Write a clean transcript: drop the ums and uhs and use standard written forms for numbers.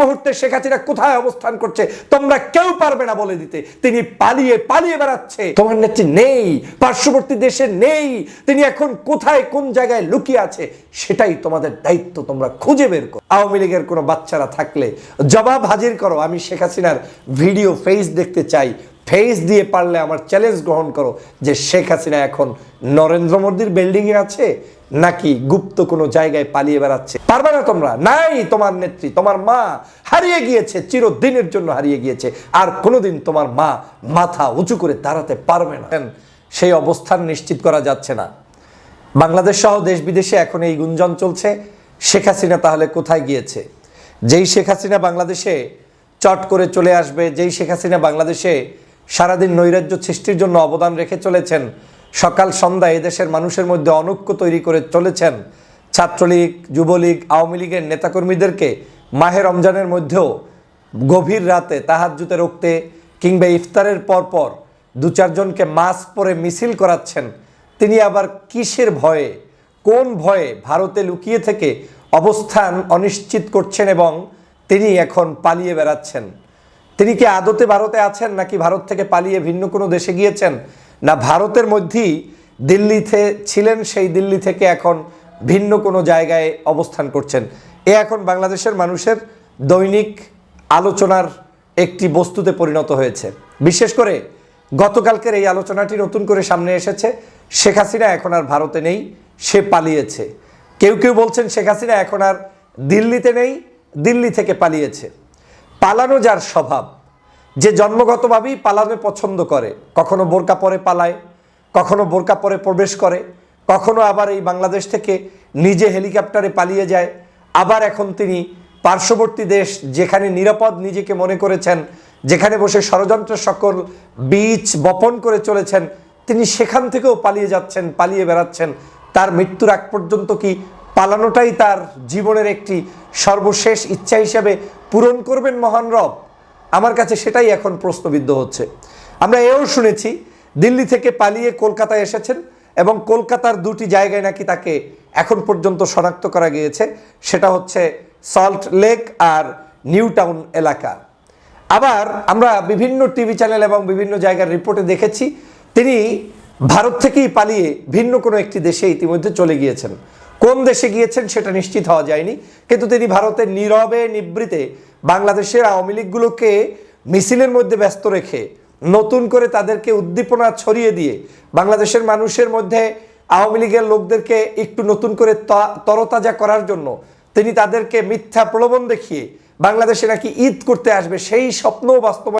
মুহূর্তে শেখ হাসিনা কোথায় অবস্থান করছে তোমরা কেউ পারবে না বলে দিতে। তিনি পালিয়ে পালিয়ে বেড়াচ্ছে, তোমার নেত্রী নেই, পার্শ্ববর্তী দেশে নেই, তিনি এখন কোথায় কোন জায়গায় লুকিয়ে আছে সেটাই তোমাদের দায়িত্ব, তোমরা খুঁজে বের করো। আওয়ামী লীগের কোনো বাচ্চারা থাকলে জবাব হাজির করো। আমি শেখ হাসিনার ভিডিও ফেস দেখতে চাই, ফেস দিয়ে পারলে আমার চ্যালেঞ্জ গ্রহণ করো যে শেখ হাসিনা এখন নরেন্দ্র মোদীর বিল্ডিং এ আছে নাকি গুপ্ত কোনো জায়গায় পালিয়ে বেড়াচ্ছে। পারবে না তোমরা, নাই তোমার নেত্রী, তোমার মা হারিয়ে গিয়েছে, চিরদিনের জন্য হারিয়ে গিয়েছে, আর কোনোদিন তোমার মা মাথা উঁচু করে দাঁড়াতে পারবে না। সেই অবস্থান নিশ্চিত করা যাচ্ছে না। বাংলাদেশ সহ দেশ বিদেশে এখন এই গুঞ্জন চলছে শেখ হাসিনা তাহলে কোথায় গিয়েছে। যেই শেখ হাসিনা বাংলাদেশে চট করে চলে আসবে, যেই শেখ হাসিনা বাংলাদেশে সারাদিন নৈরাজ্য সৃষ্টির জন্য অবদান রেখে চলেছেন, সকাল সন্ধ্যা এদেশের মানুষের মধ্যে অনৈক্য তৈরি করে চলেছেন, ছাত্রলীগ, যুবলীগ, আওয়ামী লীগের নেতাকর্মীদেরকে মাহে রমজানের মধ্যেও গভীর রাতে তাহাজ্জুদে রুখতে কিংবা ইফতারের পরপর দু চারজনকে মাস্ক পরে মিছিল করাচ্ছেন। তিনি আবার কিসের ভয়ে, কোন ভয়ে ভারতে লুকিয়ে থেকে অবস্থান অনিশ্চিত করছেন এবং তিনি এখন পালিয়ে বেড়াচ্ছেন? তিনি কি আদতে ভারতে আছেন নাকি ভারত থেকে পালিয়ে ভিন্ন কোনো দেশে গিয়েছেন, না ভারতের মধ্যেই দিল্লিতে ছিলেন, সেই দিল্লি থেকে এখন ভিন্ন কোনো জায়গায় অবস্থান করছেন? এ এখন বাংলাদেশের মানুষের দৈনিক আলোচনার একটি বস্তুতে পরিণত হয়েছে। বিশেষ করে গতকালকের এই আলোচনাটি নতুন করে সামনে এসেছে, শেখ হাসিনা এখন আর ভারতে নেই, সে পালিয়েছে। কেউ কেউ বলছেন শেখ হাসিনা এখন আর দিল্লিতে নেই, দিল্লি থেকে পালিয়েছে। পালানো যার স্বভাব, যে জন্মগতভাবেই পালানো পছন্দ করে, কখনো বোরকা পরে পালায়, কখনো বোরকা পরে প্রবেশ করে, কখনো আবার এই বাংলাদেশ থেকে নিজে হেলিকপ্টারে পালিয়ে যায়, আবার এখন তিনি পার্শ্ববর্তী দেশ যেখানে নিরাপদ নিজেকে মনে করেছেন, যেখানে বসে ষড়যন্ত্রের সকল বীজ বপন করে চলেছেন, তিনি সেখান থেকেও পালিয়ে যাচ্ছেন, পালিয়ে বেড়াচ্ছেন। তার মৃত্যুর আগ পর্যন্ত কি পালানোটাই তার জীবনের একটি সর্বশেষ ইচ্ছা হিসেবে পূরণ করবেন মহান রব? আমার কাছে সেটাই এখন প্রশ্নবিদ্ধ হচ্ছে। আমরা এও শুনেছি দিল্লি থেকে পালিয়ে কলকাতায় এসেছেন এবং কলকাতার দুটি জায়গায় নাকি তাকে এখন পর্যন্ত শনাক্ত করা গিয়েছে, সেটা হচ্ছে সল্ট লেক আর নিউ টাউন এলাকা। আবার আমরা বিভিন্ন টিভি চ্যানেল এবং বিভিন্ন জায়গার রিপোর্টে দেখেছি তিনি ভারত থেকেই পালিয়ে ভিন্ন কোনো একটি দেশে ইতিমধ্যে চলে গিয়েছেন। কোন দেশে গিয়েছেন সেটা নিশ্চিত হওয়া যায়নি, কিন্তু তিনি ভারতের নীরবে নিবৃতে বাংলাদেশের আওয়ামী লীগগুলোকে মিছিলের মধ্যে ব্যস্ত রেখে নতুন করে তাদেরকে উদ্দীপনা ছড়িয়ে দিয়ে বাংলাদেশের মানুষের মধ্যে আওয়ামী লীগের লোকদেরকে একটু নতুন করে তরতাজা করার জন্য তিনি তাদেরকে মিথ্যা প্রলোভন দেখিয়ে বাংলাদেশে নাকি ঈদ করতে আসবে সেই স্বপ্নও বাস্তবায়ন